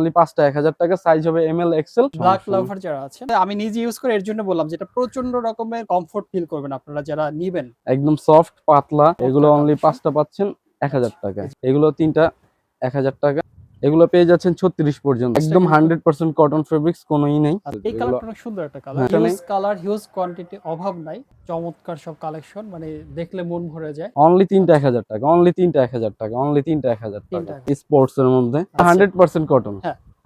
Only 5টা 1000 টাকা, size হবে এমএল এক্সেল। ব্ল্যাক লাভার যারা আছেন, আমি নিজে ইউজ করে এর জন্য বললাম যেটা প্রচন্ড রকমের কমফোর্ট ফিল করবেন আপনারা যারা নিবেন। একদম সফট পাতলা, এগুলো অনলি 5টা পাচ্ছেন 1000 টাকা, এগুলো 3টা 1000 টাকা, এগুলো পেয়ে যাচ্ছেন 36 পর্যন্ত। একদম 100% কটন ফেব্রিক্স, কোনোই নেই। এই কালারটা অনেক সুন্দর একটা colour, huge colour, huge quantity, অভাব নাই, চমৎকার সব কালেকশন, মানে দেখলে মন ভরে যায়। অনলি 3টা 1000 টাকা, অনলি 3টা 1000 টাকা, অনলি 3টা 1000 টাকা। স্পোর্টস এর মধ্যে 100% কটন,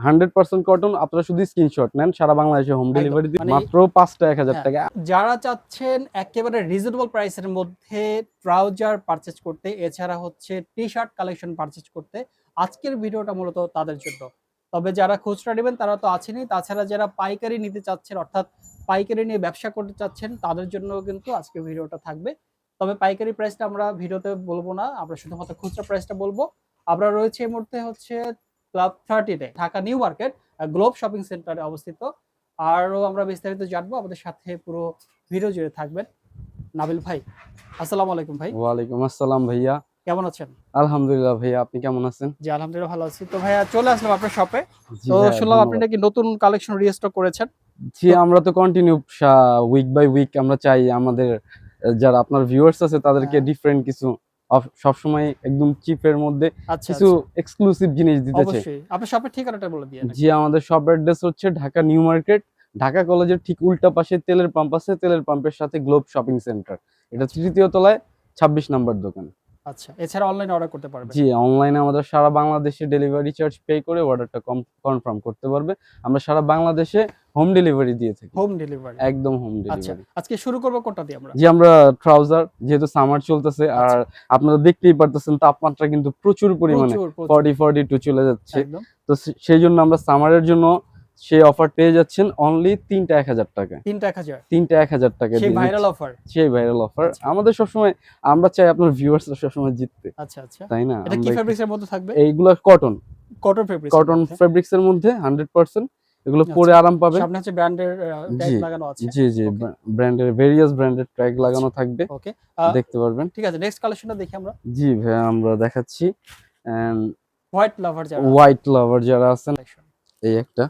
100% কটন। আপনারা শুধু স্ক্রিনশট নেন, সারা বাংলাদেশে হোম ডেলিভারি দিই, মাত্র 5টা 1000 টাকা। যারা চাচ্ছেন একেবারে রিজনেবল প্রাইসের মধ্যে ট্রাউজার পারচেজ করতে, এছাড়া হচ্ছে টি শার্ট কালেকশন পারচেজ করতে, আজকের ভিডিওটা মূলত তাদের জন্য। তবে যারা খুচরা নেবেন তারা তো আছেনই, তাছাড়া যারা পাইকারি নিতে চাচ্ছেন, অর্থাৎ পাইকারি নিয়ে ব্যবসা করতে চাচ্ছেন, তাদের জন্য কিন্তু আজকের ভিডিওটা থাকবে। তবে পাইকারি প্রাইসটা আমরা ভিডিওতে বলবো না, আমরা শুধুমাত্র খুচরা প্রাইসটা বলবো। আমরা রয়েছে এই মুহূর্তে হচ্ছে ক্লাব 30-তে, Dhaka New Market Globe Shopping সেন্টারে অবস্থিত। আরও আমরা বিস্তারিত জানবো, আমাদের সাথে পুরো ভিডিও জুড়ে থাকবেন। নাবিল ভাই, আসসালামু আলাইকুম ভাই। ওয়ালাইকুম আসসালাম ভাইয়া, কেমন আছেন? আলহামদুলিল্লাহ ভাইয়া, আপনি কেমন আছেন? জি আলহামদুলিল্লাহ ভালো আছি। তো ভাইয়া চলে আসলাম আপনার শপে। তো শুনলাম আপনি নাকি নতুন কালেকশন রিস্টক করেছেন। জি, আমরা তো কন্টিনিউ উইক বাই উইক আমরা চাই আমাদের যারা আপনার ভিউয়ার্স আছে তাদেরকে ডিফারেন্ট কিছু সবসময় একদম চিপের মধ্যে কিছু এক্সক্লুসিভ জিনিস দিতে চাই। অবশ্যই আপনার শপের ঠিকানাটা বলে দিন। জি, আমাদের শপ অ্যাড্রেস হচ্ছে ঢাকা নিউ মার্কেট, ঢাকা কলেজের ঠিক উল্টা পাশে তেলের পাম্প আছে, তেলের পাম্পের সাথে গ্লোব শপিং সেন্টার, এটা তৃতীয় তলায় 26 নম্বর দোকান। আচ্ছা, এছাড়া অনলাইনে অর্ডার করতে পারবেন? জি, অনলাইনে আমাদের সারা বাংলাদেশে ডেলিভারি চার্জ পে করে অর্ডারটা কনফার্ম করতে পারবে। আমরা সারা বাংলাদেশে হোম ডেলিভারি দিয়ে থাকি। হোম ডেলিভারি, একদম হোম আচ্ছা, ডেলিভারি। আজকে শুরু করব কোনটা দিয়ে আমরা? জি, আমরা ট্রাউজার, যেহেতু সামার চলতেছে আর আপনারা দেখতেই পারতেছেন তাপমাত্রা কিন্তু প্রচুর পরিমাণে 42 চলে যাচ্ছে। তো সেই জন্য আমরা সামারের জন্য সেই অফার পেয়ে যাচ্ছেন অনলি 3টা 1000 টাকা। 3টা 1000 টাকা, সেই ভাইরাল অফার। সেই ভাইরাল অফার। আমাদের সবসময় আমরা চাই আপনার ভিউয়ার্সরা সবসময় জিততে। আচ্ছা আচ্ছা, তাই না? এটা কি ফেব্রিক্স এর মধ্যে থাকবে? এইগুলা কটন, কটন ফেব্রিক্স এর মধ্যে 100%। এগুলো পরে আরাম পাবেন। সামনে হচ্ছে ব্র্যান্ডের ট্যাগ লাগানো আছে। জি জি, ব্র্যান্ডের ভেরিয়াস ব্র্যান্ডের ট্যাগ লাগানো থাকবে, ওকে, দেখতে পারবেন। ঠিক আছে, নেক্সট কালেকশনটা দেখি আমরা। জি ভাই, আমরা দেখাচ্ছি। হোয়াইট লাভার যারা আছেন, এই একটা।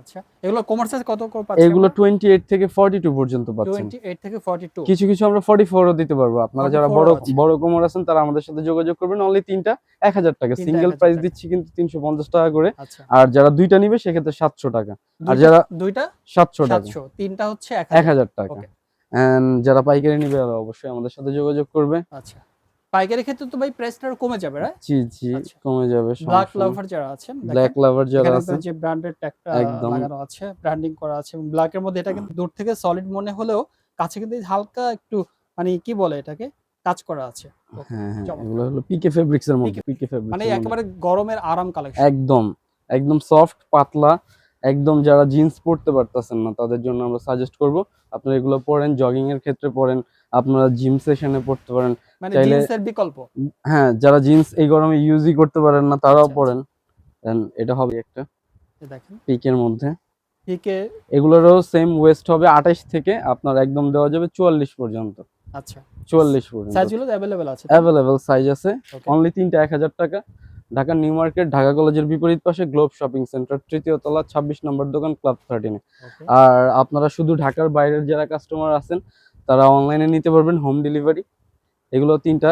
আচ্ছা, এগুলো কমার সাইজ কত করে পাচ্ছেন? এগুলো 28 থেকে 42 পর্যন্ত পাচ্ছেন। 28 থেকে 42, কিছু কিছু আমরা 44 ও দিতে পারবো। আপনারা যারা বড় কোমর আছেন তারা আমাদের সাথে যোগাযোগ করবেন। অনলি 3টা 1000 টাকা, সিঙ্গেল প্রাইস দিচ্ছি কিন্তু 350 টাকা করে। আর যারা দুইটা নিবে সেক্ষেত্রে 700 টাকা, আর যারা দুইটা 700 টাকা, তিনটা হচ্ছে 1000 টাকা। এন্ড যারা পাইকারি নিবে অবশ্যই আমাদের সাথে যোগাযোগ করবে। আচ্ছা, পাইকারি ক্ষেত্রে তো ভাই প্রাইসটা কমে যাবে, রাইট? জি জি, কমে যাবে। ব্ল্যাক লাভার যারা আছেন, যে ব্র্যান্ডের ট্যাগটা লাগানো আছে, ব্র্যান্ডিং করা আছে, এবং ব্ল্যাক এর মধ্যে এটা কিন্তু দূর থেকে সলিড মনে হলেও কাছে কিন্তু হালকা একটু, মানে কি বলে এটাকে, কাজ করা আছে। হ্যাঁ হ্যাঁ, এগুলো হলো পিকে ফেব্রিক্স এর মধ্যে, পিকে ফেব্রিক্স মানে একেবারে গরমের আরাম কালেকশন। একদম একদম সফট পাতলা, একদম যারা জিন্স পরতে পারতেছেন না তাদের জন্য আমরা সাজেস্ট করব আপনারা এগুলো পরেন, জগিং এর ক্ষেত্রে পরেন, আপনারা জিম সেশনে পড়তে পারেন, মানে জিন্সের বিকল্প। হ্যাঁ, যারা জিন্স এই গরমে ইউজই করতে পারেন না তারাও পরেন। এটা হবে একটা দেখেন পিকের মধ্যে। পিকে এগুলোরও সেম ওয়েস্ট হবে 28 থেকে আপনার একদম দেওয়া যাবে 44 পর্যন্ত। আচ্ছা, 44 পর্যন্ত সাইজগুলো अवेलेबल আছে, अवेलेबल সাইজ আছে। অনলি 3টা 1000 টাকা। ঢাকা নিউ মার্কেট, ঢাকা কলেজের বিপরীত পাশে গ্লোব শপিং সেন্টার, তৃতীয় তলা, 26 নম্বর দোকান, ক্লাব 13। আর আপনারা শুধু ঢাকার বাইরের যারা কাস্টমার আছেন তারা অনলাইনে নিতে পারবেন হোম ডেলিভারি। এগুলো 3টা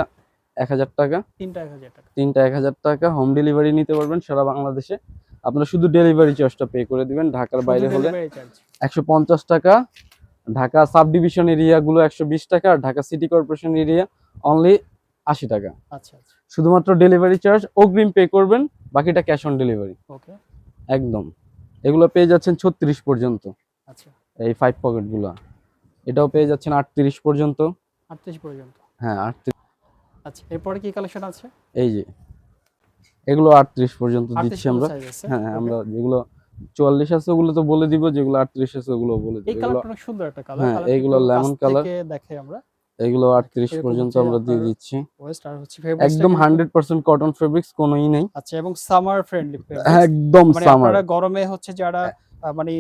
1000 টাকা, 3টা 1000 টাকা হোম ডেলিভারি নিতে পারবেন সারা বাংলাদেশে। আপনারা শুধু ডেলিভারি চার্জটা পে করে দিবেন। ঢাকার বাইরে হলে 150 টাকা, ঢাকা সাব ডিভিশন এরিয়াগুলো 120 টাকা, আর Dhaka City Corporation area only 80 টাকা। আচ্ছা, শুধুমাত্র ডেলিভারি চার্জ অগ্রিম পে করবেন, বাকিটা ক্যাশ অন ডেলিভারি। ওকে, একদম। এগুলো পেয়ে যাচ্ছেন 36 পর্যন্ত। আচ্ছা, এই 5 পকেটগুলো এটাও পেয়ে যাচ্ছেন 38 পর্যন্ত। 38 পর্যন্ত, হ্যাঁ 38। আচ্ছা, এরপরে কি কালেকশন আছে? এই যে এগুলো 38 পর্যন্ত দিচ্ছি আমরা। হ্যাঁ, আমরা যেগুলো 44 আছে ওগুলো তো বলে দিব, যেগুলো 38 আছে ওগুলো বলে দিব। এই কালারটা অনেক সুন্দর একটা কালার। হ্যাঁ, এইগুলো লেমন কালার দেখাই আমরা। এগুলো 38 পর্যন্ত আমরা দিয়ে দিচ্ছি। একদম 100% কটন ফেব্রিক্স, কোনোই নেই। আচ্ছা, এবং সামার ফ্রেন্ডলি একদম সামার। আপনারা গরমে হচ্ছে যারা মানে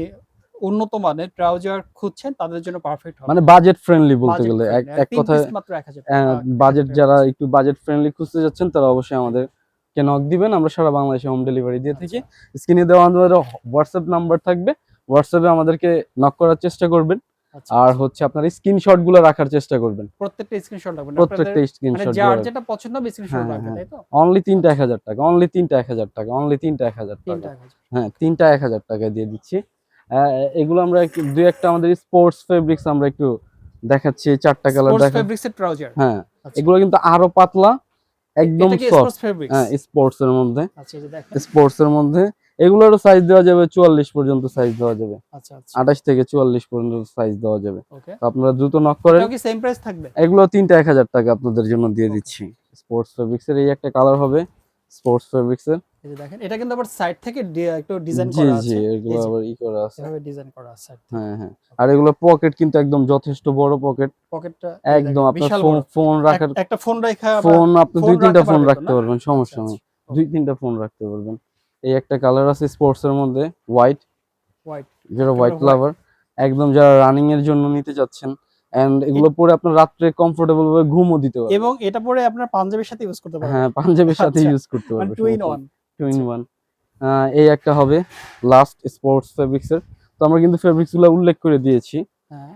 উন্নত মানের ট্রাউজার খুঁজছেন তাদের জন্য পারফেক্ট হবে। মানে বাজেট ফ্রেন্ডলি বলতে গেলে এক কথায়, মাত্র 1000 টাকা। বাজেট যারা একটু বাজেট ফ্রেন্ডলি খুঁজতে যাচ্ছেন তারা অবশ্যই আমাদের নক দিবেন, আমরা সারা বাংলাদেশে হোম ডেলিভারি দিয়ে থাকি। স্ক্রিনে দেওয়া আমাদের হোয়াটসঅ্যাপ নাম্বার থাকবে, হোয়াটসঅ্যাপে আমাদেরকে নক করার চেষ্টা করবেন। আচ্ছা, আর হচ্ছে আপনার স্ক্রিনশট গুলো রাখার চেষ্টা করবেন, প্রত্যেকটা স্ক্রিনশট রাখবেন, প্রত্যেকটা মানে স্ক্রিনশট যার যেটা পছন্দ হবে স্ক্রিনশট হ্যাঁ রাখবেন, হ্যাঁ। তাই তো? অনলি তিনটা 1000 টাকা, অনলি তিনটা 1000 টাকা, অনলি তিনটা 1000 টাকা। তিনটা আছে। হ্যাঁ, তিনটা 1000 টাকা দিয়ে দিচ্ছি। এগুলো আমরা দুই একটা আমাদের স্পোর্টস ফেব্রিক্স আমরা একটু দেখাচ্ছি, চারটা কালার স্পোর্টস দেখা। ফেব্রিক্স এর ট্রাউজার। হ্যাঁ, আচ্ছা, এগুলো কিন্তু আরো পাতলা, একদম এটা কি সফট। Sports fabrics? হ্যাঁ, স্পোর্টস এর মধ্যে, আচ্ছা, এই যে দেখেন। স্পোর্টস এর মধ্যে এগুলোরও সাইজ দেওয়া যাবে 44 পর্যন্ত সাইজ দেওয়া যাবে। আচ্ছা, আচ্ছা, 28 থেকে 44 পর্যন্ত সাইজ দেওয়া যাবে। ওকে। তো আপনারা দ্রুত নক করেন। এটাও কি সেম প্রাইস থাকবে? এগুলো তিনটা 1000 টাকা আপনাদের জন্য দিয়ে Okay. দিচ্ছি। স্পোর্টস ফেব্রিক্স এর এই একটা কালার হবে, স্পোর্টস ফেব্রিক্স এর। এই যে দেখেন, এটা কিন্তু আবার সাইড থেকে একটু ডিজাইন জি করা জি, আছে। এগুলো এই যে আবার করা আছে। এভাবে ডিজাইন করা আছে সাইড থেকে। হ্যাঁ হ্যাঁ। আর এগুলো পকেট কিন্তু একদম যথেষ্ট বড় পকেট, পকেটটা একদম আপনার বিশাল বড়। ফোন রাখার, একটা ফোন রাখা বা ফোন আপনি ফোন দুই তিনটা রাখতে ফোন পারবে তো রাখতে না? পারবেন, সমস্যা আচ্ছা, নেই। আচ্ছা, দুই তিনটা ফোন রাখতে পারবেন। এই একটা কালার আছে স্পোর্টস এর মধ্যে, হোয়াইট, হোয়াইট, যারা হোয়াইট লাভার, একদম যারা রানিং এর জন্য নিতে চাচ্ছেন, এন্ড এগুলো পরে আপনার রাত্রে কমফোর্টেবল ভাবে ঘুমও দিতে পারবেন। এবং এটা পরে আপনার পাঞ্জাবির সাথে ইউজ করতে পারবেন। হ্যাঁ, পাঞ্জাবির সাথে আচ্ছা, ইউজ করতে মানে পারবেন, two in one. Two in one. এই একটা হবে লাস্ট স্পোর্টস ফেব্রিক্স এর। তো আমরা কিন্তু ফেব্রিক্স গুলো উল্লেখ করে দিয়েছি হ্যাঁ,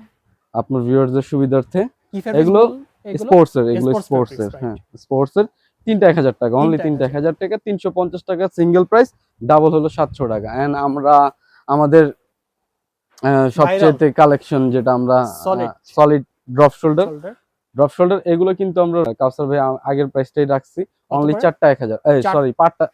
আপনার ভিউয়ারদের সুবিধার্থে। কি ফেব্রিক্স এগুলো এগুলো? স্পোর্টস এর, এগুলো Sports স্পোর্টস fabrics, এর। right. হ্যাঁ, স্পোর্টস এর তিনটা 1000 টাকা, অনলি তিনটা তিনটা 1000 1000 টাকা, 350 টাকা সিঙ্গেল প্রাইস, ডাবল হলো 700 টাকা। এন্ড আমরা আমাদের সবচেয়ে কালেকশন যেটা আমরা Solid. Solid drop shoulder, shoulder drop shoulder এগুলো কিন্তু আমরা কাউসার ভাই আগের প্রাইসটাই রাখছি, কত অনলি করে? 4টা 1000, এই চার- সরি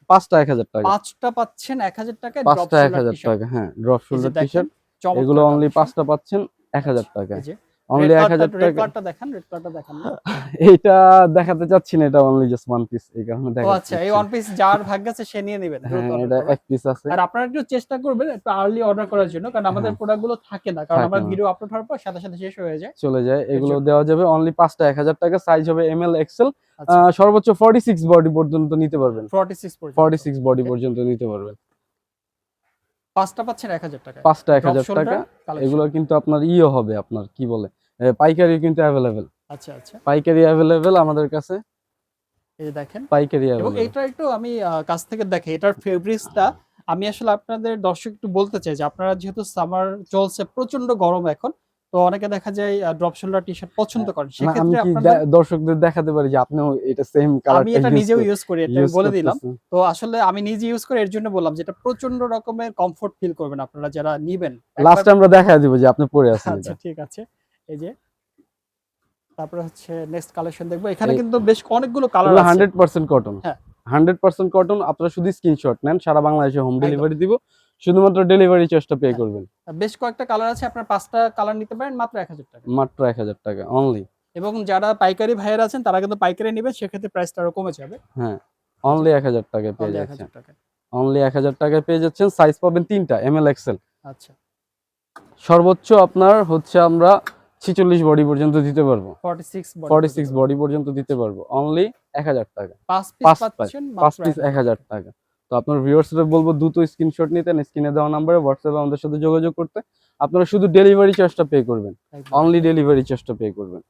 পাঁচটা 1000 টাকা, পাঁচটা পাচ্ছেন 1000 টাকায়, ড্রপ 5টা শোল্ডার 1000 টি-শার্ট। টাকা। হ্যাঁ, ড্রপ এই যে শোল্ডার টি দেখেন, শার্ট, চমৎকার এগুলো অনলি collection। 5টা পাচ্ছেন 1000 আচ্ছা, টাকায়, এই যে অনলি রেড 1000 টাকা। কালারটা দেখান, রেড কালারটা দেখান না। এইটা দেখাতে চাচ্ছি না, এটা অনলি জাস্ট ওয়ান পিস, এই কারণে ও দেখাচ্ছি। আচ্ছা, এই ওয়ান পিস যার ভাগ্য আছে সে নিয়ে নেবেন, দ্রুত হ্যাঁ, অর্ডার এটা করবেন। এক পিস আছে। আর আপনারা একটু চেষ্টা করবেন একটু আর্লি অর্ডার করার জন্য, কারণ আমাদের হ্যাঁ, প্রোডাক্ট গুলো থাকে না, কারণ থাকে আমরা না। ভিডিও আপলোড হওয়ার পর সাথে সাথে শেষ হয়ে যায়। চলে যায়, এগুলো জন্য। দেওয়া যাবে অনলি 5টা 1000 টাকা, সাইজ হবে এমএল এক্সেল, আচ্ছা, সর্বোচ্চ 46 বডি পর্যন্ত নিতে পারবেন, 46 পর্যন্ত। 46 বডি Okay. পর্যন্ত নিতে পারবেন। পাঁচটা পাচ্ছেন 1000 টাকায়। 5টা ড্রপ 1000 শোল্ডার টাকা। কালেকশন। এগুলো কিন্তু আপনার ইও হবে, আপনার কি বলে, পাইকারি কিন্তু অ্যাভেলেবেল, আচ্ছা, আচ্ছা, পাইকারি অ্যাভেলেবেল আমাদের কাছে, এই যে দেখেন। পাইকারি এবং অ্যাভেলেবেল। এটা একটু আমি কাছ থেকে দেখে এটার ফেব্রিক্সটা আমি আসলে আপনাদের দর্শক একটু বলতে চাই যে আপনারা যেহেতু সামার চলছে, প্রচন্ড গরম এখন, তো অনেকে দেখা যায় ড্রপ শোল্ডার টি-শার্ট পছন্দ করেন, না, আমি সেক্ষেত্রে কি আপনাদের দর্শকদের দেখাতে পারি যে আপনিও এটা সেম আমি কালারটা এটা নিজেও ইউজ করি, এটা আমি ইউজ বলে দিলাম। করতেছেন। তো আসলে আমি নিজে ইউজ করি, এর জন্য বললাম যে এটা প্রচন্ড রকমের কমফোর্ট ফিল করবেন আপনারা যারা নিবেন। লাস্ট আমরা দেখায় দিব যে আপনি পরে আছেন আচ্ছা, এটা। ঠিক আছে, এই যে তারপরে হচ্ছে নেক্সট কালেকশন দেখবো। এখানে এই- কিন্তু বেশ অনেকগুলো কালার এগুলো আছে। 100% কটন, হ্যাঁ, 100% কটন। আপনারা শুধু স্ক্রিনশট নেন, সারা বাংলাদেশে হোম একদম। ডেলিভারি দিব, শুধুমাত্র ডেলিভারি চার্জটা পে হ্যাঁ। করবেন। বেশ কয়েকটা কালার আছে, আপনার 5টা কালার নিতে পারেন মাত্র 1000 টাকা। মাত্র 1000 টাকা অনলি। এবং যারা পাইকারি ভাইয়েরা আছেন তারা কিন্তু পাইকারি নেবেন, সেক্ষেত্রে প্রাইসটা আরো কমে যাবে। হ্যাঁ, অনলি 1000 টাকায় পেয়ে অনলি যাচ্ছেন, 1000 টাকা। অনলি 1000 টাকায় পেয়ে যাচ্ছেন। সাইজ পাবেন 3টা এমএল এক্সেল, আচ্ছা, সর্বোচ্চ আপনার হচ্ছে আমরা 46 বডি পর্যন্ত দিতে পারবো, 46 46 বডি পর্যন্ত দিতে পারবো, অনলি 1000 টাকা। 5 পিস 5 পাচ্ছেন পাঁচ মাত্র পিস 1000 1000 টাকা। তো আপনার ভিউয়ার্সদের বলবো দ্রুত স্ক্রিনশট নিতেন, স্ক্রিনে দেওয়া নাম্বারে হোয়াটসঅ্যাপে আমাদের সাথে যোগাযোগ করতে। আপনারা শুধু ডেলিভারি চার্জটা পে করবেন, একদম। অনলি ডেলিভারি চার্জটা পে করবেন।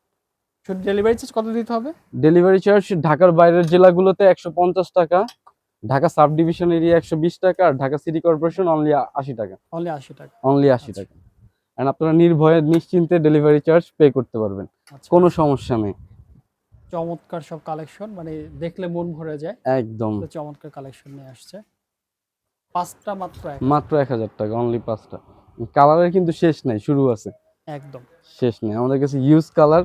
শুধু ডেলিভারি চার্জ কত দিতে হবে? ডেলিভারি চার্জ ঢাকার বাইরের জেলাগুলোতে 150 টাকা, ঢাকা সাব ডিভিশন এরিয়া 120 টাকা, আর ঢাকা সিটি কর্পোরেশন অনলি 80 টাকা, অনলি 80 টাকা। অনলি 80 টাকা। এন্ড আপনারা নির্ভয়ে নিশ্চিন্তে ডেলিভারি চার্জ পে করতে পারবেন, আচ্ছা, কোনো সমস্যা নেই। চমৎকার সব কালেকশন, মানে দেখলে মন ভরে যায়। একদম তো চমৎকার কালেকশন নিয়ে আসছে। 5টা মাত্র 1000। মাত্র 1000 টাকা, অনলি 5টা। কালারের কিন্তু শেষ নাই, শুরু আছে, একদম। শেষ নেই। আমাদের কাছে ইউজ কালার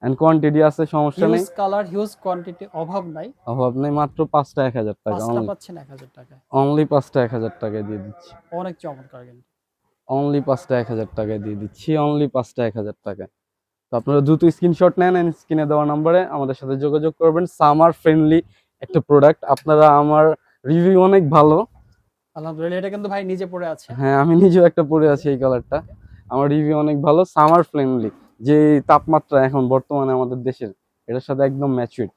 এন্ড কোয়ান্টিটি আছে, সমস্যা নেই, হিউজ কালার, হিউজ কোয়ান্টিটি, অভাব নাই। অভাব নেই। মাত্র 5টা 1000 টাকা, 5টা পাচ্ছেন 1000 টাকায়। অনলি 5টা 1000 টাকায় দিয়ে দিচ্ছি, অনেক চমৎকার কিন্তু। অনলি 5টা 1000 টাকায় দিয়ে দিচ্ছি, অনলি 5টা 1000 টাকায়। তো আপনারা দ্রুত স্ক্রিনশট নেন এন্ড স্ক্রিনে দেওয়া নম্বরে আমাদের সাথে যোগাযোগ করবেন। সামার ফ্রেন্ডলি একটা প্রোডাক্ট, আপনারা, আমার রিভিউ অনেক ভালো। আলহামদুলিল্লাহ, এটা কিন্তু ভাই নিজে পড়ে আছে। হ্যাঁ, আমি নিজেও একটা পরে আছি এই কালারটা, আমার রিভিউ অনেক ভালো। সামার ফ্রেন্ডলি, যে তাপমাত্রা এখন বর্তমানে আমাদের দেশের, এটার সাথে একদম ম্যাচুইড।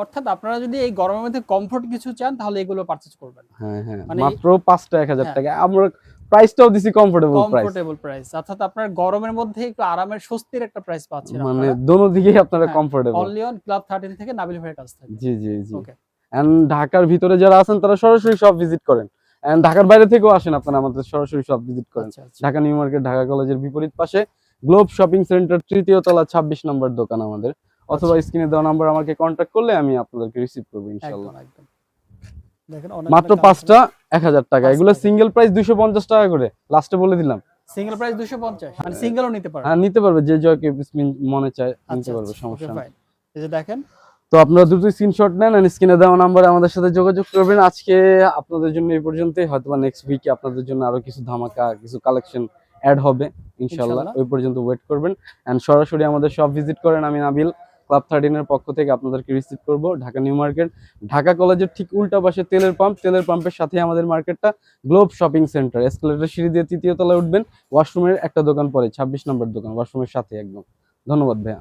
অর্থাৎ আপনারা যদি এই গরমের মধ্যে কমফোর্ট কিছু চান তাহলে এগুলো পারচেজ করবেন। হ্যাঁ হ্যাঁ, মানে মাত্র 5টা 1000 হ্যাঁ। টাকা। আমরা প্রাইসটাও দিছি কমফোর্টেবল প্রাইস, কমফোর্টেবল প্রাইস, অর্থাৎ আপনার গরমের মধ্যে একটু আরামের স্বস্তির একটা প্রাইস পাচ্ছেন মানে আপনারা। দোনো দিকেই আপনারা হ্যাঁ, কমফোর্টেবল। অনলি অন ক্লাব 13 থেকে নাবিল ভাইয়ের কাছ থেকে। জি জি জি। ওকে, এন্ড ঢাকার ভিতরে যারা আছেন তারা সরাসরি শপ ভিজিট করেন, এন্ড ঢাকার বাইরে থেকেও আসেন আপনারা আমাদের সরাসরি শপ ভিজিট করেন। আচ্ছা আচ্ছা ঢাকা নিউ মার্কেট, ঢাকা কলেজের বিপরীত পাশে গ্লোব শপিং সেন্টার, তৃতীয় তলা, 26 নম্বর দোকান আমাদের। অথবা স্ক্রিনে দেওয়া নাম্বার আমাকে কন্ট্যাক্ট করলে আমি আপনাদেরকে রিসিভ করবো ইনশাআল্লাহ। একদম একদম দেখেন অনেক মাত্র 5টা 1000 টাকা, এগুলো সিঙ্গেল প্রাইস 250 টাকা করে, লাস্টে বলে দিলাম। সিঙ্গেল প্রাইস 250, মানে সিঙ্গেলও নিতে পারবে। হ্যাঁ নিতে পারবে, যে জয়কে মনে চায় নিতে আচ্ছা পারবে, আচ্ছা, সমস্যা ওকে নেই। ফাইন। এই যে দেখেন, তো আপনারা দ্রুত স্ক্রিনশট নেন আর স্ক্রিনে দেওয়া নাম্বারে আমাদের সাথে যোগাযোগ করবেন। আজকে আপনাদের জন্য এই পর্যন্তই, হয়তোবা নেক্সট উইকে আপনাদের জন্য আরো কিছু ধামাকা, কিছু কালেকশন অ্যাড হবে ইনশাআল্লাহ। ইনশাআল্লাহ। ওই পর্যন্ত ওয়েট করবেন এন্ড সরাসরি আমাদের শপ ভিজিট করেন। আমি নাবিল, ক্লাব 13 এর পক্ষ থেকে আপনাদেরকে রিসিভ করব ঢাকা নিউ মার্কেট, ঢাকা কলেজের ঠিক উল্টা পাশে তেলের পাম্প, তেলের পাম্পের সাথে আমাদের মার্কেটটা, গ্লোব শপিং সেন্টার। এসকেলেটর সিঁড়ি দিয়ে তৃতীয় তলায় উঠবেন, ওয়াশরুমের একটা দোকান পরে 26 নম্বর দোকান, ওয়াশরুমের সাথে একদম। ধন্যবাদ ভাইয়া।